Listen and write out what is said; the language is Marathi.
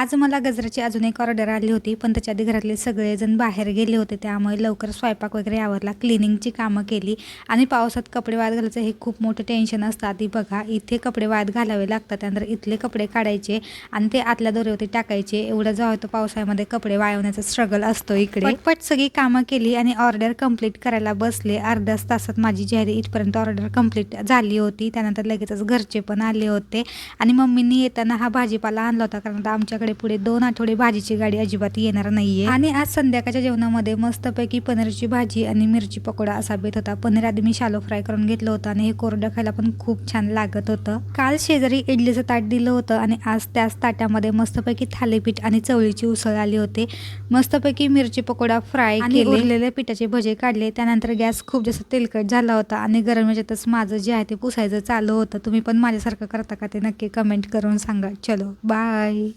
आज मला गजराची अजून एक ऑर्डर आली होती, पण त्याच्या आधी घरातले सगळेजण बाहेर गेले होते, त्यामुळे लवकर स्वयंपाक वगैरे आवरला, क्लिनिंगची कामं केली. आणि पावसात कपडे वाळत घालायचं हे खूप मोठं टेन्शन असतं. आधी बघा, इथे कपडे वाळत घालावे लागतात, त्यानंतर इथले कपडे काढायचे आणि ते आतल्या दोऱ्यावरती टाकायचे. एवढं जेव्हा तो पावसाळ्यामध्ये कपडे वाळवण्याचा स्ट्रगल असतो इकडे. पटपट सगळी कामं केली आणि ऑर्डर कंप्लीट करायला बसले. अर्ध्याच तासात माझी जी आहे इथपर्यंत ऑर्डर कंप्लीट झाली होती. त्यानंतर लगेचच घरचे पण आले होते आणि मम्मींनी येताना हा भाजीपाला आणला होता, कारण आमच्याकडे पुढे 2 आठवडे भाजीची गाडी अजिबात येणार नाहीये. आणि आज संध्याकाळच्या जेवणामध्ये मस्तपैकी पनीरची भाजी आणि मिरची पकोडा असा बेत होता. पनीर आधी मी शालो फ्राय करून घेतलं होतं आणि हे कोरडं खायला पण खूप छान लागत होतं. काल शेजारी इडलीचं ताट दिलं होतं आणि आज त्याच ताटामध्ये मस्तपैकी थालीपीठ आणि चवळीची उसळ आली होती. मस्तपैकी मिरची पकोडा फ्राय केले, उरलेले पिठाचे भजे काढले. त्यानंतर गॅस खूप जास्त तेलकट झाला होता आणि गरम ह्याच्यातच माझं जे आहे ते पुसायचं चालू होतं. तुम्ही पण माझ्यासारखं करता का ते नक्की कमेंट करून सांगा. चलो बाय.